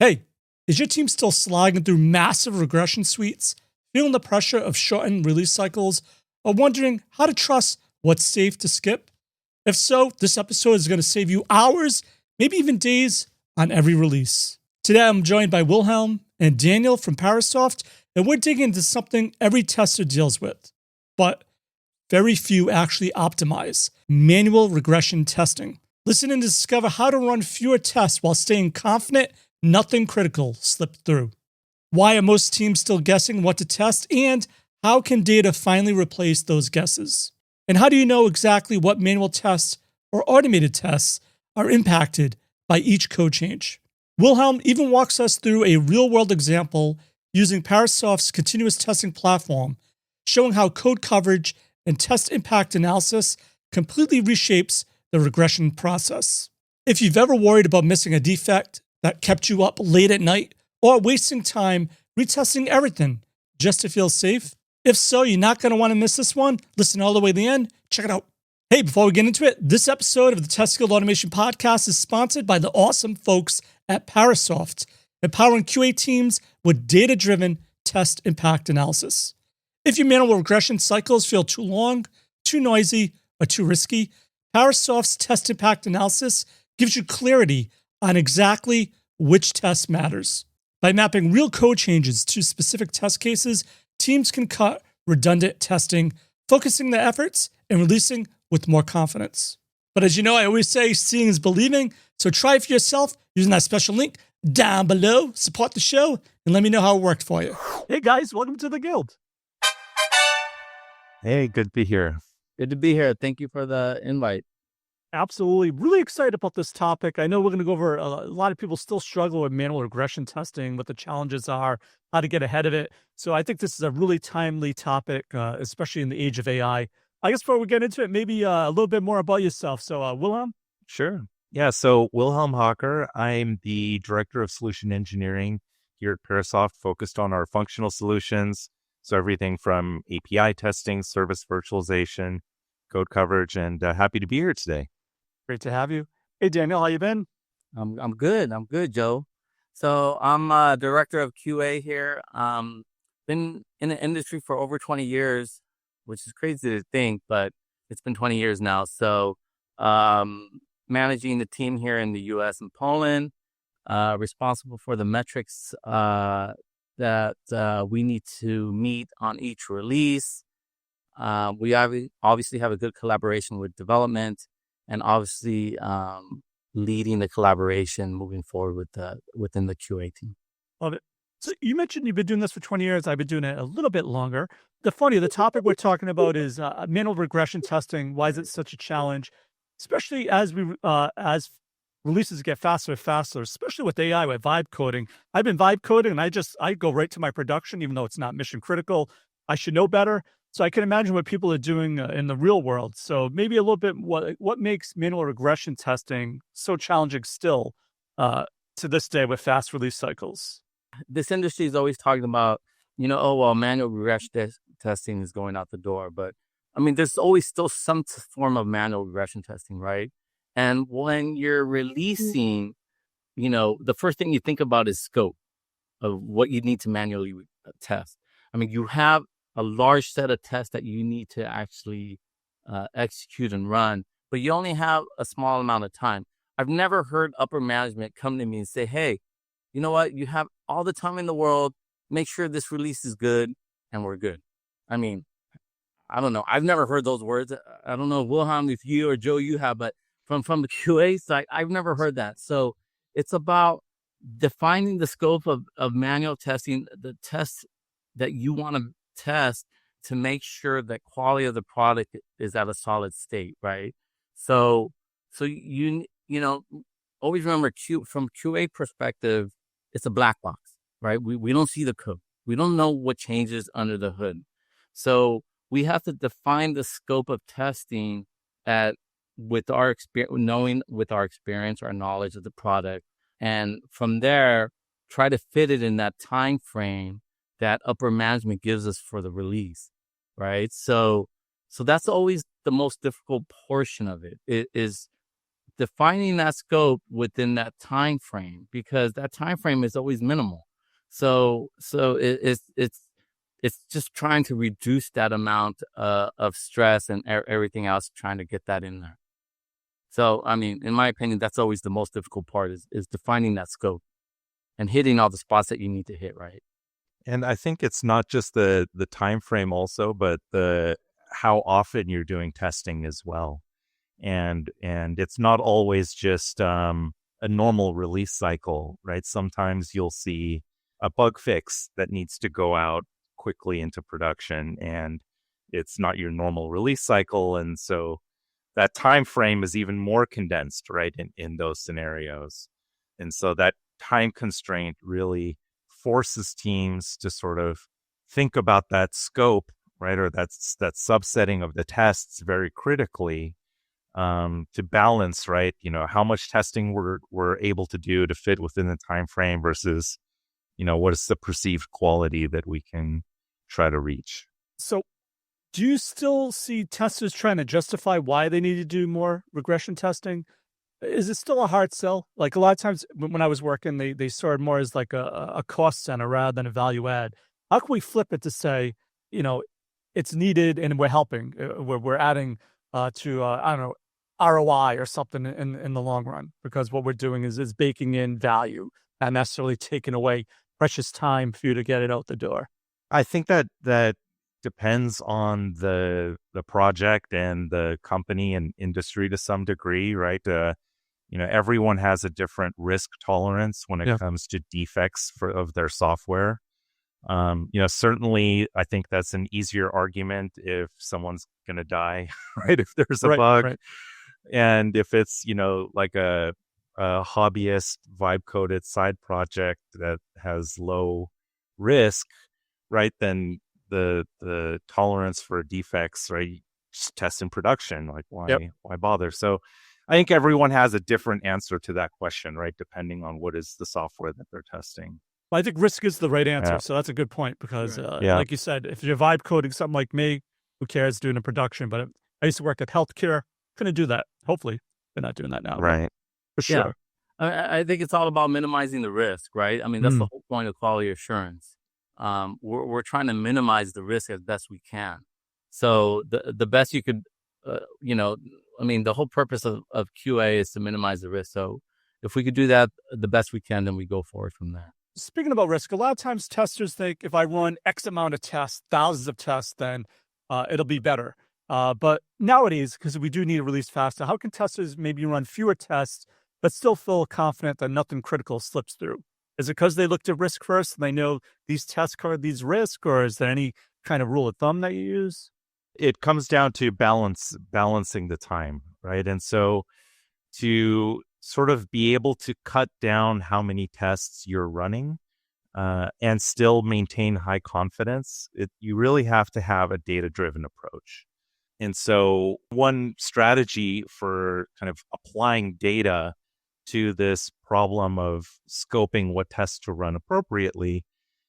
Hey, is your team still slogging through massive regression suites, feeling the pressure of shortened release cycles, or wondering how to trust what's safe to skip? If so, this episode is going to save you hours, maybe even days, on every release. Today, I'm joined by Wilhelm and Daniel from Parasoft, and we're digging into something every tester deals with, but very few actually optimize: manual regression testing. Listen and discover how to run fewer tests while staying confident nothing critical slipped through. Why are most teams still guessing what to test, and how can data finally replace those guesses? And how do you know exactly what manual tests or automated tests are impacted by each code change? Wilhelm even walks us through a real-world example using Parasoft's continuous testing platform, showing how code coverage and test impact analysis completely reshapes the regression process. If you've ever worried about missing a defect that kept you up late at night, or wasting time retesting everything just to feel safe, if so, you're not going to want to miss this one. Listen all the way to the end. Check it out. Hey, before we get into it, this episode of the Test Skilled Automation Podcast is sponsored by the awesome folks at Parasoft, empowering QA teams with data-driven test impact analysis. If your manual regression cycles feel too long, too noisy, or too risky, Parasoft's test impact analysis gives you clarity on exactly which test matters. By mapping real code changes to specific test cases, teams can cut redundant testing, focusing their efforts and releasing with more confidence. But as you know, I always say seeing is believing, so try it for yourself using that special link down below. Support the show and let me know how it worked for you. Hey guys, welcome to the guild. Hey, good to be here. Good to be here. Thank you for the invite. Absolutely. Really excited about this topic. I know we're going to go over a lot of people still struggle with manual regression testing, what the challenges are, how to get ahead of it. So I think this is a really timely topic, especially in the age of AI. I guess before we get into it, maybe a little bit more about yourself. So Wilhelm? Sure. Yeah, so Wilhelm Haaker, I'm the Director of Solution Engineering here at Parasoft, focused on our functional solutions. So everything from API testing, service virtualization, code coverage, and happy to be here today. Great to have you. Hey, Daniel, how you been? I'm good. I'm good, Joe. So I'm director of QA here. Been in the industry for over 20 years, which is crazy to think, but it's been 20 years now. So managing the team here in the U.S. and Poland, responsible for the metrics that we need to meet on each release. We obviously have a good collaboration with development, and obviously leading the collaboration moving forward within the QA team. Love it. So you mentioned you've been doing this for 20 years. I've been doing it a little bit longer. The topic we're talking about is manual regression testing. Why is it such a challenge? Especially as as releases get faster and faster, especially with AI, with vibe coding. I've been vibe coding and I go right to my production, even though it's not mission critical. I should know better. So I can imagine what people are doing in the real world. So maybe a little bit what makes manual regression testing so challenging still to this day with fast release cycles? This industry is always talking about, manual regression testing is going out the door. But I mean, there's always still some form of manual regression testing, right? And when you're releasing, the first thing you think about is scope of what you need to manually test. I mean, you have a large set of tests that you need to actually execute and run, but you only have a small amount of time. I've never heard upper management come to me and say, hey, you know what? You have all the time in the world. Make sure this release is good and we're good. I mean, I don't know. I've never heard those words. I don't know, Wilhelm, if you or Joe, you have, but from the QA side, I've never heard that. So it's about defining the scope of manual testing, the tests that you want to test to make sure that quality of the product is at a solid state, right? So you always remember from QA perspective, it's a black box, right? We don't see the code. We don't know what changes under the hood. So we have to define the scope of testing with our experience, our knowledge of the product, and from there try to fit it in that time frame that upper management gives us for the release, right? So that's always the most difficult portion of it. It is defining that scope within that time frame, because that time frame is always minimal. So it's just trying to reduce that amount of stress and everything else, trying to get that in there. So, I mean, in my opinion, that's always the most difficult part is defining that scope and hitting all the spots that you need to hit, right? And I think it's not just the time frame also, but the how often you're doing testing as well. And it's not always just a normal release cycle, right? Sometimes you'll see a bug fix that needs to go out quickly into production, and it's not your normal release cycle. And so that time frame is even more condensed, right, in those scenarios. And so that time constraint really forces teams to sort of think about that scope, right, or that subsetting of the tests very critically, to balance, right, how much testing we're able to do to fit within the time frame versus, what is the perceived quality that we can try to reach. So do you still see testers trying to justify why they need to do more regression testing? Is it still a hard sell? Like a lot of times when I was working, they saw it more as like a cost center rather than a value add. How can we flip it to say, it's needed and we're helping, we're adding to, I don't know, ROI or something in the long run, because what we're doing is baking in value, not necessarily taking away precious time for you to get it out the door. I think that depends on the project and the company and industry to some degree, right? Everyone has a different risk tolerance when it comes to defects of their software. Certainly, I think that's an easier argument if someone's going to die, right? If there's a bug. Right. And if it's, like a hobbyist vibe-coded side project that has low risk, right, then the tolerance for defects, right, just test in production. Like, why bother? So I think everyone has a different answer to that question, right, depending on what is the software that they're testing. Well, I think risk is the right answer. Yeah. So that's a good point, because like you said, if you're vibe coding something like me, who cares doing a production? But I used to work at healthcare. Couldn't do that. Hopefully they're not doing that now. Right. For sure. Yeah. I think it's all about minimizing the risk, right? I mean, that's the whole point of quality assurance. We're trying to minimize the risk as best we can. So the best you could, the whole purpose of QA is to minimize the risk. So if we could do that the best we can, then we go forward from there. Speaking about risk, a lot of times testers think if I run X amount of tests, thousands of tests, then it'll be better. But nowadays, because we do need to release faster, how can testers maybe run fewer tests, but still feel confident that nothing critical slips through? Is it because they looked at risk first and they know these tests cover these risks, or is there any kind of rule of thumb that you use? It comes down to balancing the time, right? And so to sort of be able to cut down how many tests you're running and still maintain high confidence, you really have to have a data-driven approach. And so one strategy for kind of applying data to this problem of scoping what tests to run appropriately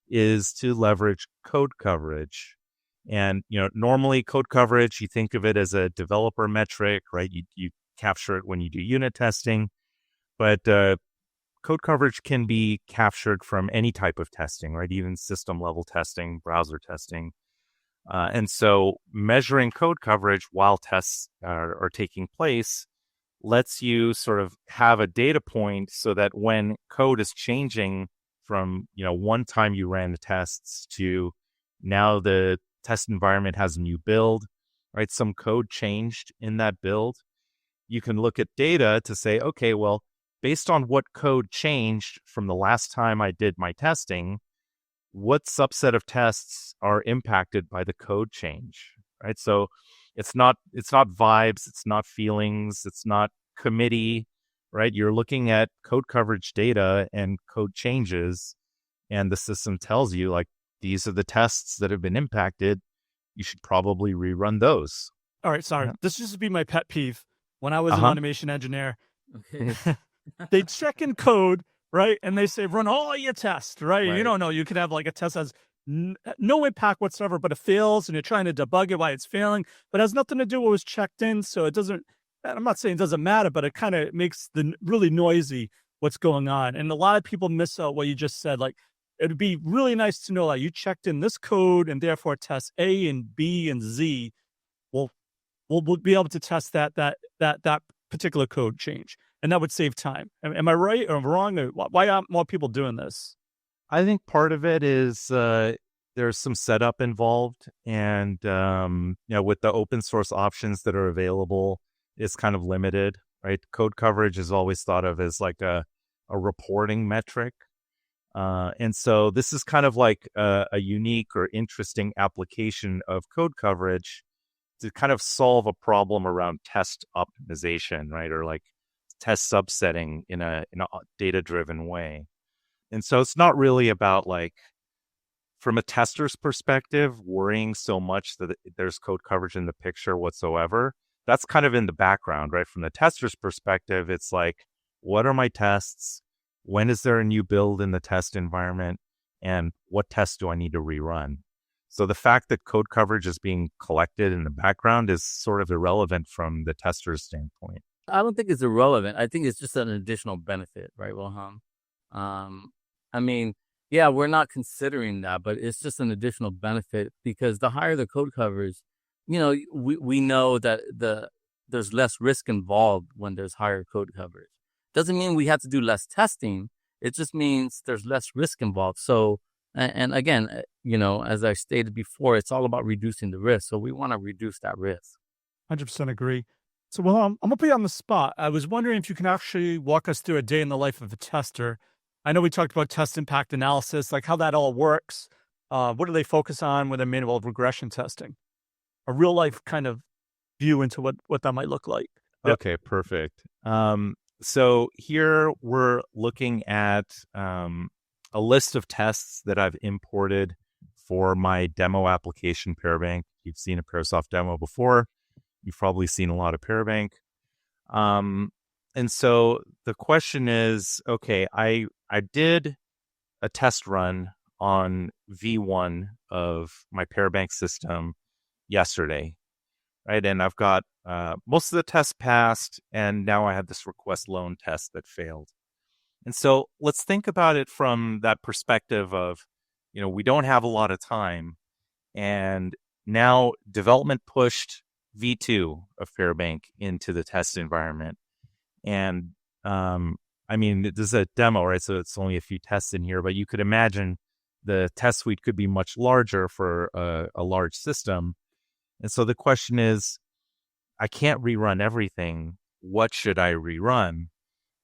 is to leverage code coverage. And, normally code coverage, you think of it as a developer metric, right? You capture it when you do unit testing, but code coverage can be captured from any type of testing, right? Even system level testing, browser testing. And so measuring code coverage while tests are taking place lets you sort of have a data point so that when code is changing from, one time you ran the tests to now the test environment has a new build, right? Some code changed in that build. You can look at data to say, okay, well, based on what code changed from the last time I did my testing, what subset of tests are impacted by the code change, right? So it's not vibes, it's not feelings, it's not committee, right? You're looking at code coverage data and code changes, and the system tells you, like, these are the tests that have been impacted. You should probably rerun those. All right, sorry. Yeah. This used to be my pet peeve. When I was an automation engineer, they check in code, right? And they say, run all your tests, right? You don't know. You could have like a test that has no impact whatsoever, but it fails, and you're trying to debug it why it's failing, but it has nothing to do with what was checked in, so it doesn't and I'm not saying it doesn't matter, but it kind of makes really noisy what's going on. And a lot of people miss out what you just said. Like, it'd be really nice to know, like, you checked in this code and therefore test A and B and Z. We'll be able to test that particular code change, and that would save time. Am I right or wrong? Or why aren't more people doing this? I think part of it is there's some setup involved, and with the open source options that are available, it's kind of limited, right? Code coverage is always thought of as like a reporting metric, and so this is kind of like a unique or interesting application of code coverage to kind of solve a problem around test optimization, right? Or like test subsetting in a data-driven way. And so it's not really about, like, from a tester's perspective, worrying so much that there's code coverage in the picture whatsoever. That's kind of in the background, right? From the tester's perspective, it's like, what are my tests? When is there a new build in the test environment? And what tests do I need to rerun? So the fact that code coverage is being collected in the background is sort of irrelevant from the tester's standpoint. I don't think it's irrelevant. I think it's just an additional benefit, right, Wilhelm? I mean, yeah, we're not considering that, but it's just an additional benefit because the higher the code coverage, we know that there's less risk involved when there's higher code coverage. Doesn't mean we have to do less testing. It just means there's less risk involved. So, and again, as I stated before, it's all about reducing the risk. So we want to reduce that risk. 100% agree. So, well, I'm going to put you on the spot. I was wondering if you can actually walk us through a day in the life of a tester. I know we talked about test impact analysis, like how that all works. What do they focus on with a manual regression testing? A real life kind of view into what that might look like. Okay, perfect. So here we're looking at a list of tests that I've imported for my demo application, Parabank. You've seen a Parasoft demo before. You've probably seen a lot of Parabank. And so the question is, okay, I did a test run on V1 of my Parabank system yesterday, right? And I've got most of the tests passed, and now I have this request loan test that failed. And so let's think about it from that perspective of, we don't have a lot of time, and now development pushed V2 of Parabank into the test environment. And this is a demo, right? So it's only a few tests in here, but you could imagine the test suite could be much larger for a large system. And so the question is, I can't rerun everything. What should I rerun?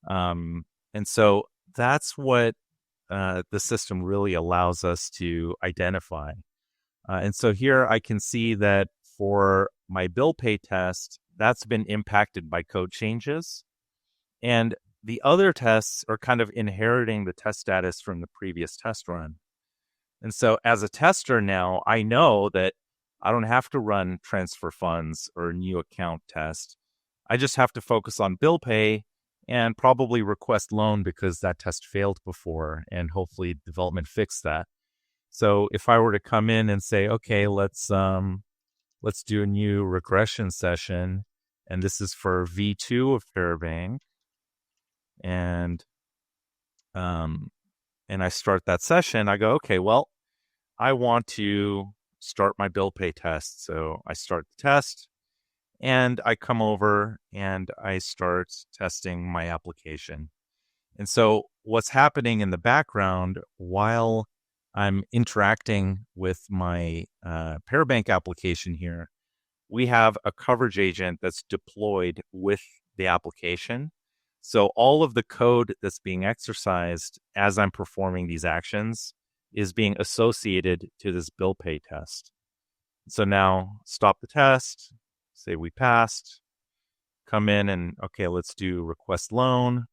And so that's what the system really allows us to identify. And so here I can see that for my bill pay test, that's been impacted by code changes. And the other tests are kind of inheriting the test status from the previous test run. And so as a tester now, I know that I don't have to run transfer funds or new account test. I just have to focus on bill pay and probably request loan because that test failed before, and hopefully development fixed that. So if I were to come in and say, okay, let's do a new regression session, and this is for V2 of Parabank, and I start that session, I go, okay, well, I want to start my bill pay test. So I start the test, and I come over and I start testing my application. And so what's happening in the background while I'm interacting with my Parabank application here, we have a coverage agent that's deployed with the application. So all of the code that's being exercised as I'm performing these actions is being associated to this bill pay test. So now stop the test, say we passed, come in and, okay, let's do request loan.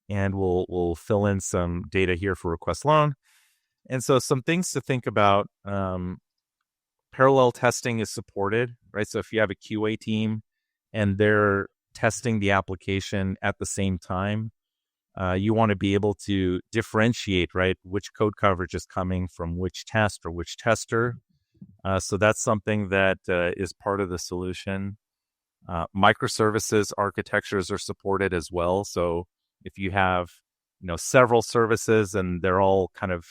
And we'll fill in some data here for request loan. And so some things to think about, parallel testing is supported, right? So if you have a QA team and they're testing the application at the same time, you want to be able to differentiate, right, which code coverage is coming from which test or which tester. So that's something that is part of the solution. Microservices architectures are supported as well. So if you have, several services and they're all kind of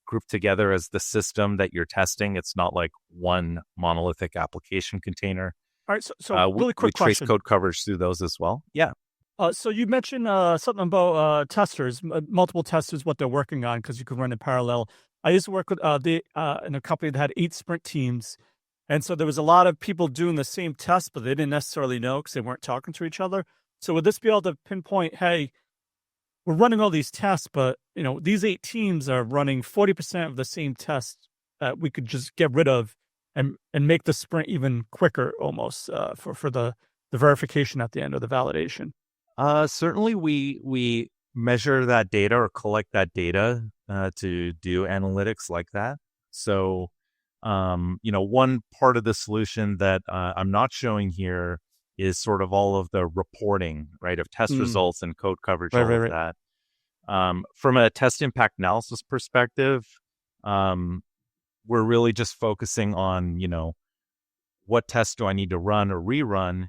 grouped together as the system that you're testing, it's not like one monolithic application container. All right. So really quick we trace question. code coverage through those as well. Yeah. So you mentioned something about testers, multiple testers, what they're working on, because you can run in parallel. I used to work with in a company that had 8 sprint teams. And so there was a lot of people doing the same test, but they didn't necessarily know because they weren't talking to each other. So would this be able to pinpoint, hey, we're running all these tests, but these 8 teams are running 40% of the same tests that we could just get rid of and make the sprint even quicker almost for the verification at the end of the validation? Certainly we measure that data or collect that data to do analytics like that. So, one part of the solution that I'm not showing here is sort of all of the reporting, right, of test results and code coverage, all of that. From a test impact analysis perspective, we're really just focusing on, what tests do I need to run or rerun.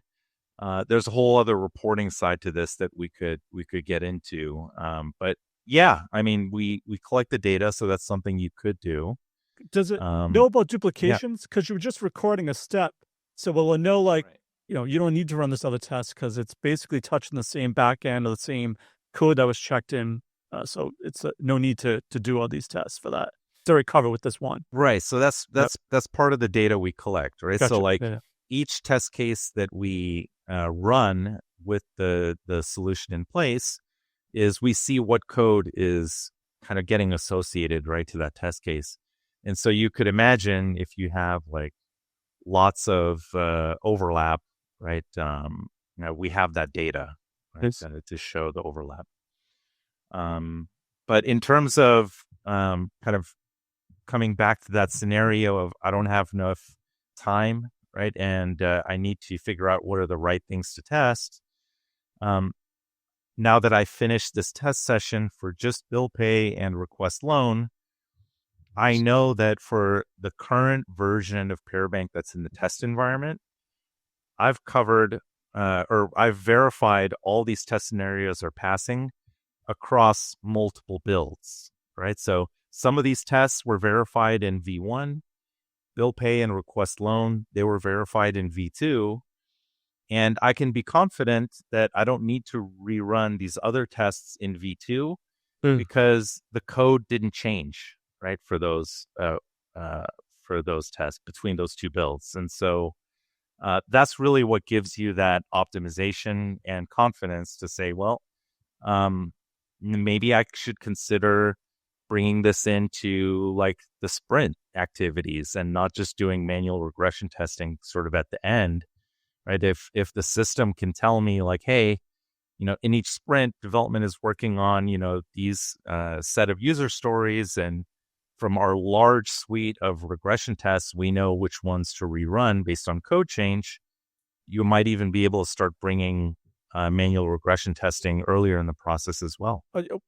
There's a whole other reporting side to this that we could get into. But yeah, I mean, we collect the data, so that's something you could do. Does it know about duplications? Because you're just recording a step. So will it know, like, you don't need to run this other test because it's basically touching the same back end of the same code that was checked in. So it's no need to do all these tests for that. It's already covered with this one. Right. So that's part of the data we collect, right? Gotcha. So like each test case that we run with the solution in place is we see what code is kind of getting associated, right, to that test case. And so you could imagine if you have like lots of overlap, right? We have that data, right, to show the overlap. But in terms of kind of coming back to that scenario of I don't have enough time, right, and I need to figure out what are the right things to test. Now that I finished this test session for just bill pay and request loan, I know that for the current version of Parabank that's in the test environment, I've covered or I've verified all these test scenarios are passing across multiple builds, right? So some of these tests were verified in V1, bill pay and request loan, they were verified in V2. And I can be confident that I don't need to rerun these other tests in V2 because the code didn't change, right, for those tests between those two builds. And so that's really what gives you that optimization and confidence to say, well, maybe I should consider bringing this into like the sprint activities and not just doing manual regression testing sort of at the end, right? If the system can tell me like, hey, in each sprint, development is working on, these set of user stories, and from our large suite of regression tests, we know which ones to rerun based on code change. You might even be able to start bringing manual regression testing earlier in the process as well.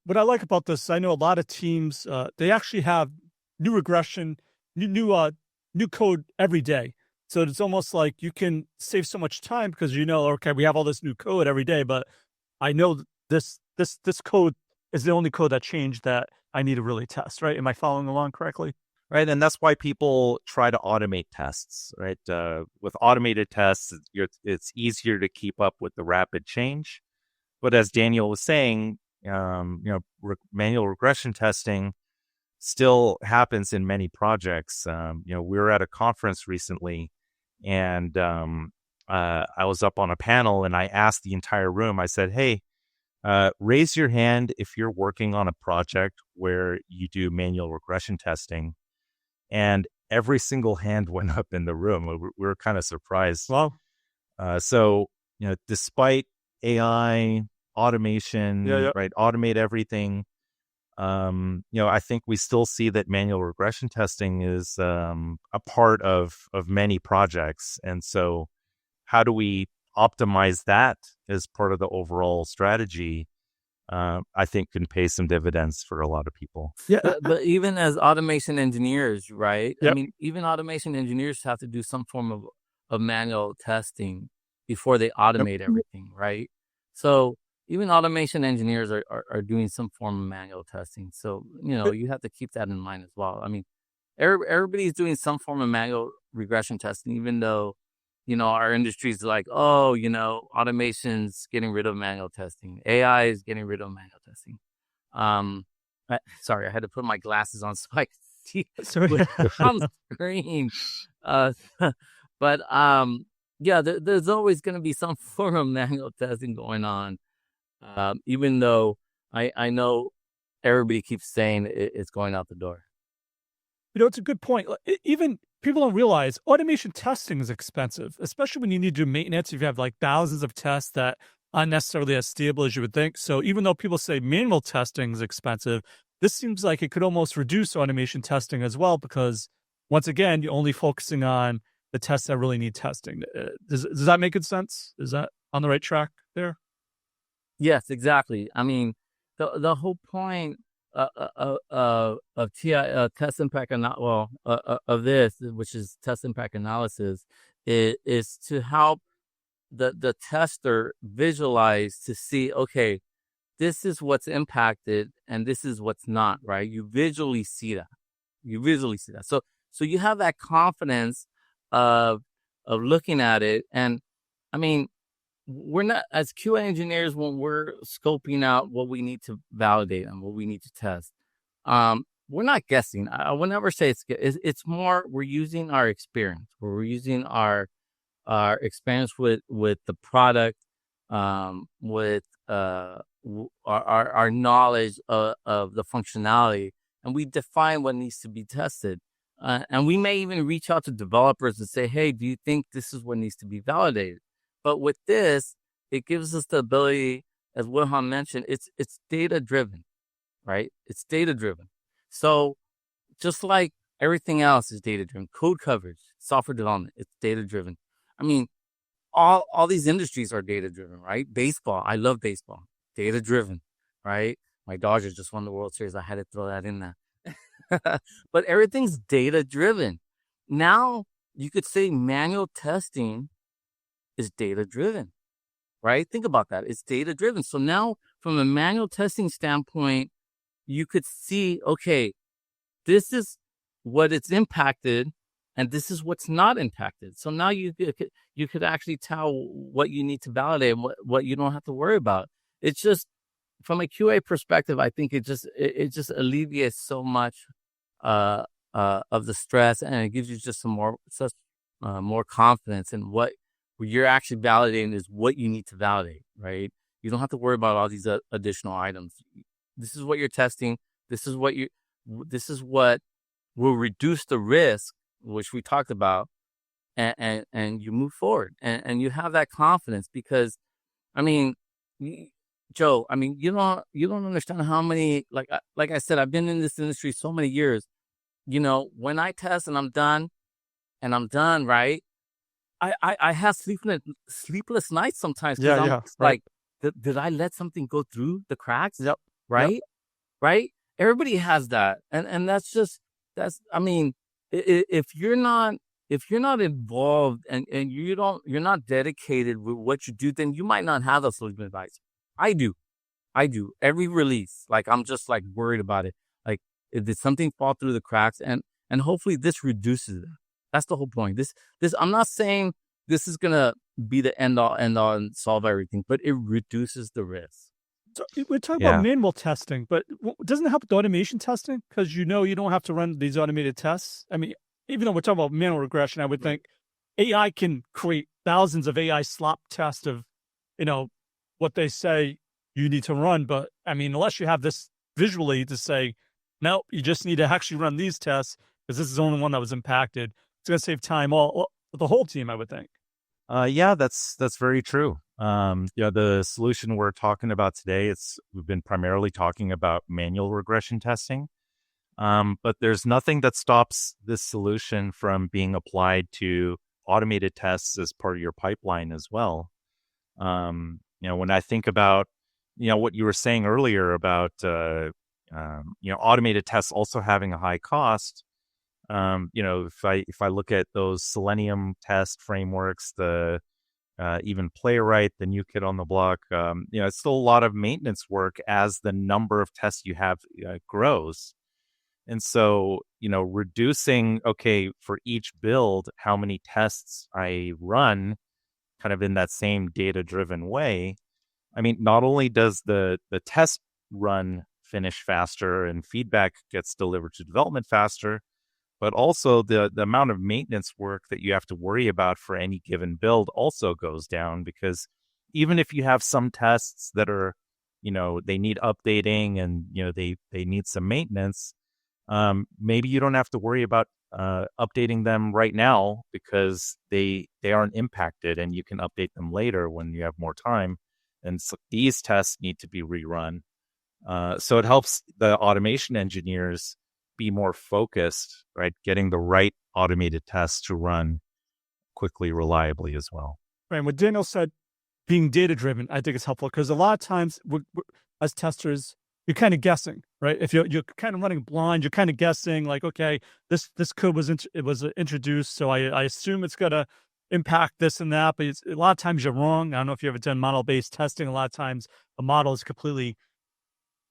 What I like about this, I know a lot of teams, they actually have new regression, new code every day. So it's almost like you can save so much time because okay, we have all this new code every day, but I know this code is the only code that changed that I need to really test, right? Am I following along correctly? Right, and that's why people try to automate tests, right? With automated tests, it's easier to keep up with the rapid change. But as Daniel was saying, manual regression testing still happens in many projects. We were at a conference recently, and I was up on a panel, and I asked the entire room. I said, "Hey, raise your hand if you're working on a project where you do manual regression testing." And every single hand went up in the room. We were kind of surprised. Wow. So, despite AI, automation, right, automate everything, I think we still see that manual regression testing is a part of many projects. And so how do we optimize that as part of the overall strategy? I think can pay some dividends for a lot of people. Yeah, but even as automation engineers, right? Yep. I mean, even automation engineers have to do some form of manual testing. before they automate everything, right? So even automation engineers are doing some form of manual testing. So, you have to keep that in mind as well. I mean, everybody's doing some form of manual regression testing, even though, our industry is like, oh, automation's getting rid of manual testing. AI is getting rid of manual testing. Sorry, I had to put my glasses on so I could see Sorry. on the screen. But yeah, there's always going to be some form of manual testing going on. Even though I know everybody keeps saying it's going out the door. It's a good point. Even people don't realize automation testing is expensive, especially when you need to do maintenance. If you have like thousands of tests that aren't necessarily as stable as you would think. So even though people say manual testing is expensive, this seems like it could almost reduce automation testing as well, because once again, you're only focusing on the tests that really need testing. Does that make good sense? Is that on the right track there? Yes, exactly. I mean, the whole point of test impact of this, which is test impact analysis, is to help the tester visualize to see, okay, this is what's impacted and this is what's not, right? You visually see that. So you have that confidence of looking at it. And I mean, we're not, as QA engineers, when we're scoping out what we need to validate and what we need to test, we're not guessing. I would never say it's more, we're using our experience, we're using our experience with the product, with our knowledge of the functionality, and we define what needs to be tested. And we may even reach out to developers and say, hey, do you think this is what needs to be validated? But with this, it gives us the ability, as Wilhelm mentioned, it's data driven, right? It's data driven. So just like everything else is data driven, code coverage, software development, it's data driven. I mean, all these industries are data driven, right? Baseball, I love baseball, data driven, right? My Dodgers just won the World Series. I had to throw that in there. But everything's data driven. Now you could say manual testing is data driven, right? Think about that. It's data driven. So now from a manual testing standpoint, you could see, okay, this is what it's impacted and this is what's not impacted. So now you could actually tell what you need to validate and what you don't have to worry about. It's just, from a QA perspective, I think it just alleviates so much of the stress, and it gives you just more confidence in what you're actually validating is what you need to validate, right? You don't have to worry about all these additional items. This is what you're testing. This is what will reduce the risk, which we talked about, and you move forward and you have that confidence because, I mean, Joe, I mean, you don't understand how many, like I said, I've been in this industry so many years. When I test and I'm done, right? I have sleepless nights sometimes. Yeah, like, did I let something go through the cracks? Yep. Right? Yep. Right? Everybody has that. And that's, I mean, if you're not involved and you're not dedicated with what you do, then you might not have a solution advisor. I do. Every release, like, I'm just like worried about it. Like, did something fall through the cracks? And hopefully this reduces it. That's the whole point. This, I'm not saying this is going to be the end all and solve everything, but it reduces the risk. So we're talking about manual testing, but doesn't it help with automation testing? Because you don't have to run these automated tests. I mean, even though we're talking about manual regression, I would think AI can create thousands of AI slop tests of, what they say you need to run. But I mean, unless you have this visually to say, no, you just need to actually run these tests because this is the only one that was impacted. It's going to save time for the whole team, I would think. Yeah, that's very true. The solution we're talking about today, we've been primarily talking about manual regression testing. But there's nothing that stops this solution from being applied to automated tests as part of your pipeline as well. When I think about, what you were saying earlier about, automated tests also having a high cost, if I look at those Selenium test frameworks, the even Playwright, the new kid on the block, it's still a lot of maintenance work as the number of tests you have grows. And so, reducing, for each build, how many tests I run kind of in that same data-driven way. I mean, not only does the test run finish faster and feedback gets delivered to development faster, but also the amount of maintenance work that you have to worry about for any given build also goes down, because even if you have some tests that are, they need updating and, they need some maintenance, maybe you don't have to worry about updating them right now because they aren't impacted, and you can update them later when you have more time. And so these tests need to be rerun. So it helps the automation engineers be more focused, right? Getting the right automated tests to run quickly, reliably as well. Right. What Daniel said, being data-driven, I think is helpful, because a lot of times we're, as testers, you're kind of guessing, right? If you're kind of running blind, you're kind of guessing like, okay, this code was introduced, so I assume it's going to impact this and that, but a lot of times you're wrong. I don't know if you've ever done model-based testing. A lot of times a model is completely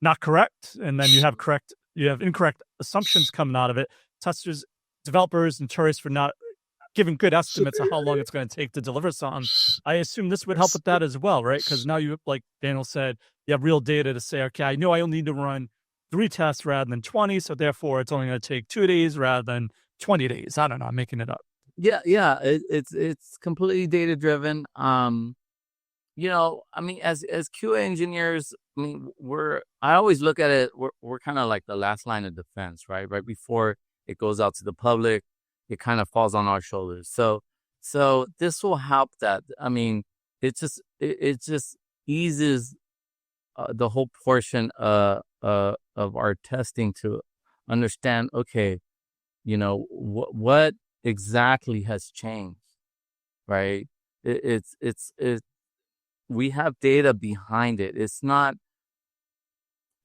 not correct, and then you have incorrect assumptions coming out of it. Testers, developers, notorious for not giving good estimates of how long it's going to take to deliver something. I assume this would help with that as well, right? Because now you, like Daniel said, you have real data to say, okay, I know I only need to run 3 tests rather than 20, so therefore it's only going to take 2 days rather than 20 days. I don't know, I'm making it up. Yeah, it's completely data driven. I mean, as QA engineers, I mean, I always look at it, we're kind of like the last line of defense, right? Right before it goes out to the public, it kind of falls on our shoulders. So this will help that. I mean, it just eases the whole portion of our testing to understand, okay, what exactly has changed, right? We have data behind it. It's not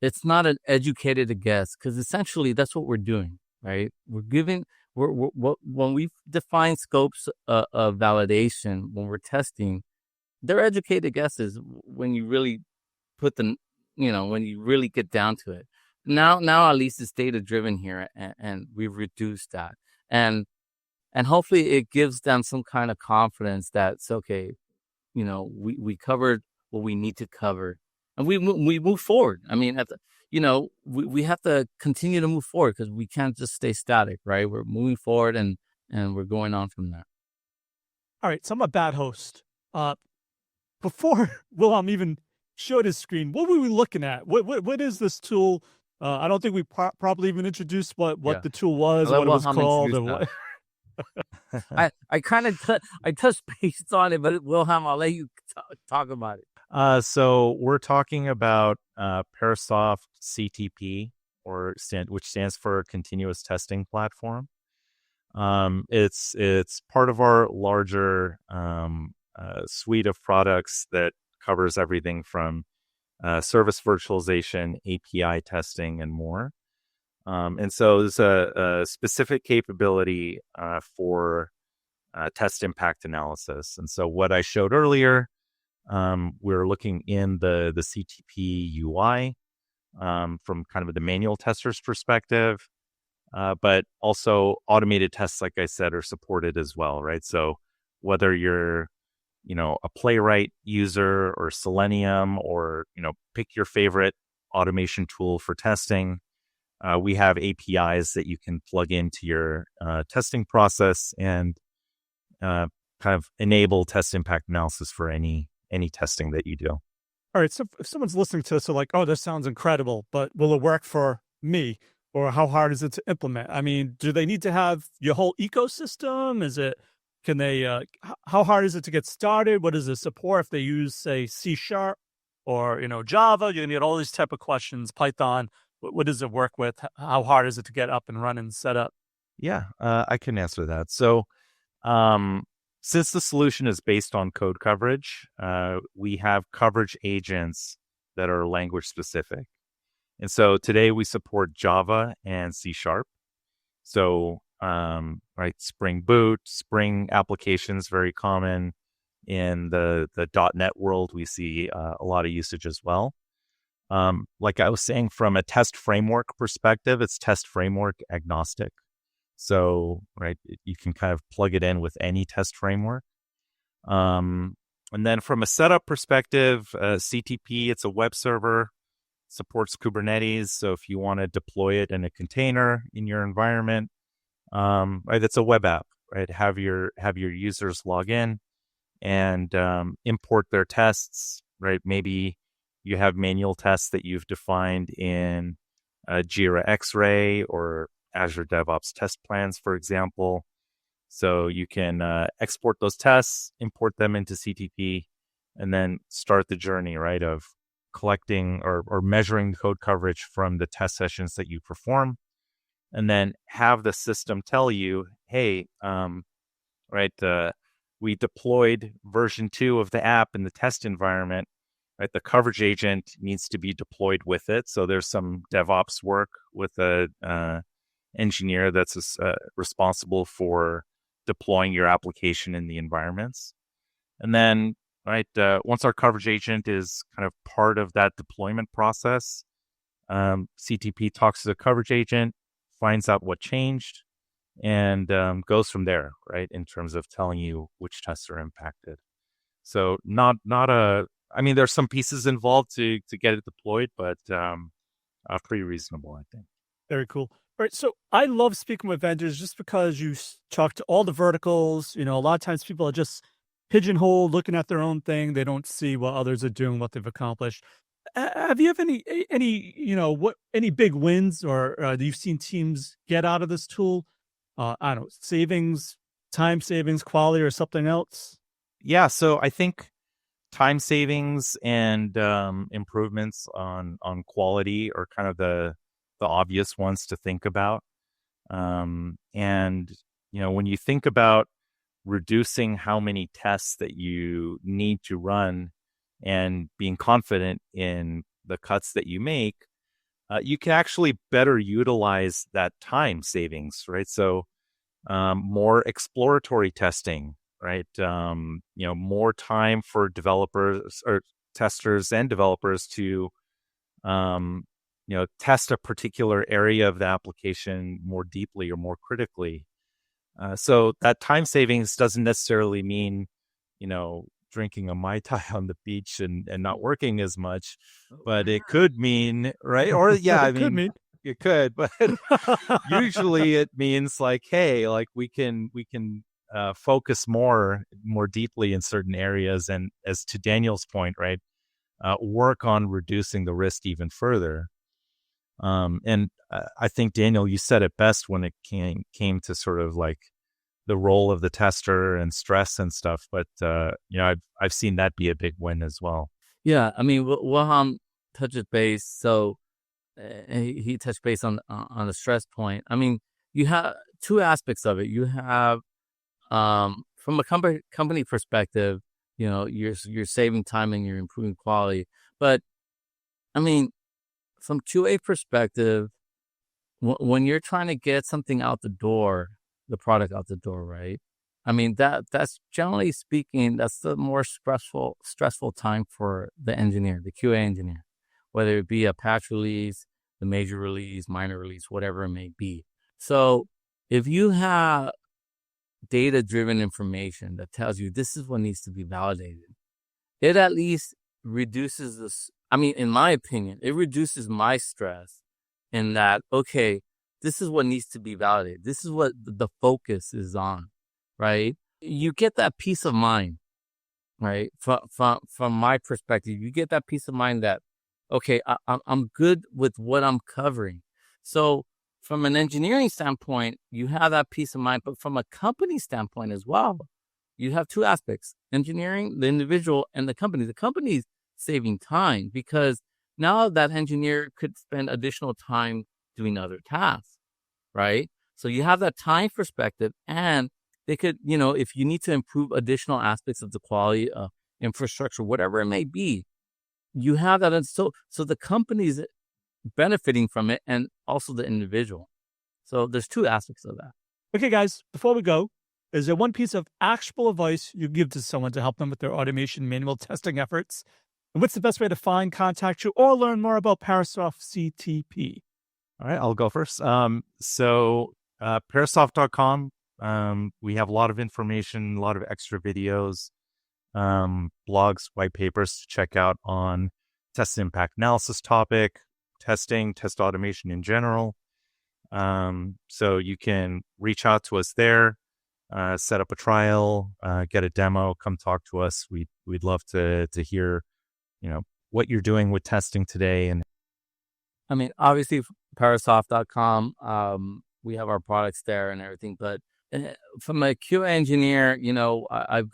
an educated guess, because essentially that's what we're doing, right? When we define scopes of validation, when we're testing, they're educated guesses when you really when you really get down to it. Now at least it's data driven here, and we've reduced that. And hopefully it gives them some kind of confidence that it's okay. We covered what we need to cover, and we move forward. I mean, we have to continue to move forward, because we can't just stay static, right? We're moving forward and we're going on from there. All right, so I'm a bad host. Before Wilhelm even showed his screen, what were we looking at? What is this tool? I don't think we probably even introduced what the tool was, what it was called, and what. I kind of I touched base on it, but Wilhelm, I'll let you talk about it. So we're talking about Parasoft CTP, which stands for Continuous Testing Platform. It's part of our larger suite of products that covers everything from service virtualization, API testing, and more. And so there's a specific capability for test impact analysis. And so what I showed earlier, we're looking in the CTP UI from kind of the manual tester's perspective, but also automated tests, like I said, are supported as well, right? So whether you're a Playwright user or Selenium, or pick your favorite automation tool for testing, we have APIs that you can plug into your testing process and kind of enable test impact analysis for any testing that you do. All right, so if someone's listening to this, they're like, oh, this sounds incredible, but will it work for me? Or how hard is it to implement? I mean, do they need to have your whole ecosystem? How hard is it to get started? What does it support if they use, say, C# or, Java? You're going to get all these type of questions, Python. What does it work with? How hard is it to get up and running and set up? Yeah, I can answer that. So since the solution is based on code coverage, we have coverage agents that are language specific. And so today we support Java and C#. So, right, Spring Boot, Spring applications, very common. In the .NET world, we see a lot of usage as well. Like I was saying, from a test framework perspective, it's test framework agnostic. So, right, you can kind of plug it in with any test framework. And then from a setup perspective, CTP, it's a web server, supports Kubernetes. So if you want to deploy it in a container in your environment, right, it's a web app, right? Have your users log in and import their tests, right? Maybe you have manual tests that you've defined in Jira X-Ray or Azure DevOps test plans, for example. So you can export those tests, import them into CTP, and then start the journey, right, of collecting or measuring the code coverage from the test sessions that you perform, and then have the system tell you, hey, we deployed version 2 of the app in the test environment, right? The coverage agent needs to be deployed with it. So there's some DevOps work with a engineer that's responsible for deploying your application in the environments. And then, right, once our coverage agent is kind of part of that deployment process, CTP talks to the coverage agent, finds out what changed, and goes from there, right, in terms of telling you which tests are impacted. So I mean, there's some pieces involved to get it deployed, but pretty reasonable, I think. Very cool. All right. So I love speaking with vendors just because you talk to all the verticals. A lot of times people are just pigeonholed, looking at their own thing. They don't see what others are doing, what they've accomplished. Have you any big wins or that you've seen teams get out of this tool? I don't know, savings, time savings, quality, or something else? Yeah. So I think time savings and improvements on quality are kind of the obvious ones to think about. And when you think about reducing how many tests that you need to run and being confident in the cuts that you make, you can actually better utilize that time savings, right? So more exploratory testing, right? More time for developers or testers and developers to test a particular area of the application more deeply or more critically. So that time savings doesn't necessarily mean, drinking a Mai Tai on the beach and not working as much, but it could mean, right? Or yeah, it could, but usually it means like, hey, like we can focus more deeply in certain areas, and as to Daniel's point, right, work on reducing the risk even further. And I think, Daniel, you said it best when it came to sort of like the role of the tester and stress and stuff. But I've seen that be a big win as well. Yeah, I mean, Wilhelm touches base. So he touched base on the stress point. I mean, you have two aspects of it. You have from a company perspective, you're saving time and you're improving quality. But I mean, from QA perspective, when you're trying to get something out the door, the product out the door, right? I mean, that's generally speaking, that's the more stressful time for the engineer, the QA engineer, whether it be a patch release, the major release, minor release, whatever it may be. So if you have data-driven information that tells you this is what needs to be validated, it at least reduces this. I mean, in my opinion, it reduces my stress in that, okay, this is what needs to be validated. This is what the focus is on, right? You get that peace of mind, right? From my perspective, you get that peace of mind that, okay, I'm good with what I'm covering. So from an engineering standpoint, you have that peace of mind, but from a company standpoint as well, you have two aspects: engineering, the individual, and the company. The company's saving time because now that engineer could spend additional time doing other tasks, right? So you have that time perspective, and they could, if you need to improve additional aspects of the quality of infrastructure, whatever it may be, you have that. And so the company's benefiting from it and also the individual. So there's two aspects of that. Okay, guys, before we go, Is there one piece of actionable advice you give to someone to help them with their automation manual testing efforts? And what's the best way to find, contact you, or learn more about Parasoft CTP? All right, I'll go first. Parasoft.com. We have a lot of information, a lot of extra videos, blogs, white papers to check out on test impact analysis topic, testing, test automation in general. So you can reach out to us there, set up a trial, get a demo, come talk to us. We'd love to hear, what you're doing with testing today. And I mean, obviously, Parasoft.com, we have our products there and everything. But from a QA engineer, I've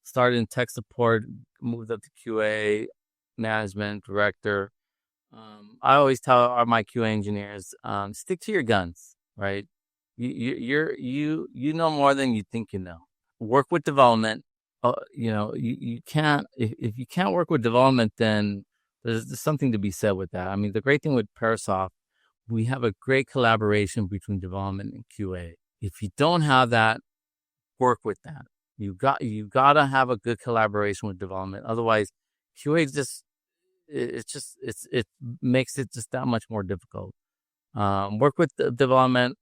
started in tech support, moved up to QA management director. I always tell my QA engineers, stick to your guns, right? You know more than you think you know. Work with development. You can't, if you can't work with development, then there's something to be said with that. I mean, the great thing with Parasoft, we have a great collaboration between development and QA. If you don't have that, work with that. You gotta have a good collaboration with development. Otherwise, QA it makes it just that much more difficult. Work with the development,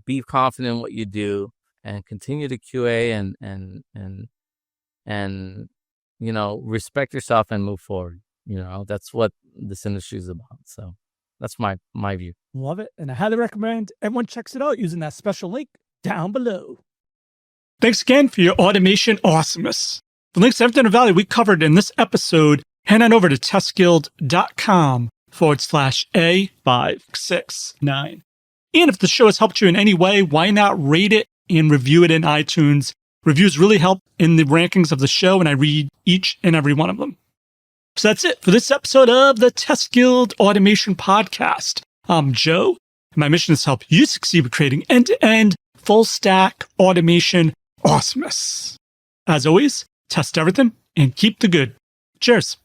be confident in what you do, and continue to QA and respect yourself and move forward. That's what this industry is about. So that's my view. Love it. And I highly recommend everyone checks it out using that special link down below. Thanks again for your automation awesomeness. The links to everything of value we covered in this episode, head on over to testguild.com/A569. And if the show has helped you in any way, why not rate it and review it in iTunes? Reviews really help in the rankings of the show, and I read each and every one of them. So that's it for this episode of the Test Guild Automation Podcast. I'm Joe, and my mission is to help you succeed with creating end-to-end, full-stack automation awesomeness. As always, test everything and keep the good. Cheers.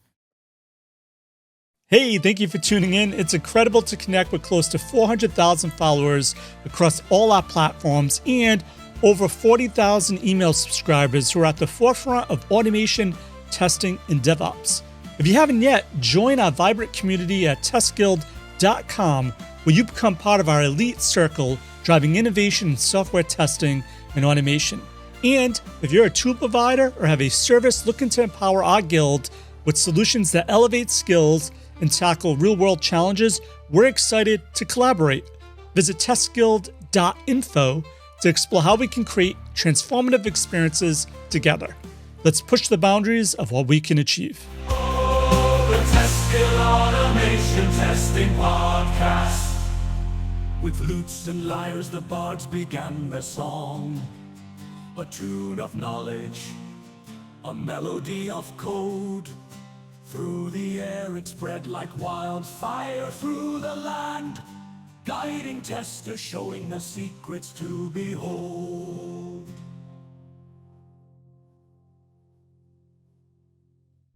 Hey, thank you for tuning in. It's incredible to connect with close to 400,000 followers across all our platforms and over 40,000 email subscribers who are at the forefront of automation, testing, and DevOps. If you haven't yet, join our vibrant community at testguild.com, where you become part of our elite circle driving innovation in software testing and automation. And if you're a tool provider or have a service looking to empower our guild with solutions that elevate skills and tackle real-world challenges, we're excited to collaborate. Visit testguild.info to explore how we can create transformative experiences together. Let's push the boundaries of what we can achieve. The Test Guild Automation Testing Podcast. With flutes and lyres the bards began their song. A tune of knowledge, a melody of code. Through the air it spread like wildfire through the land, guiding testers, showing the secrets to behold.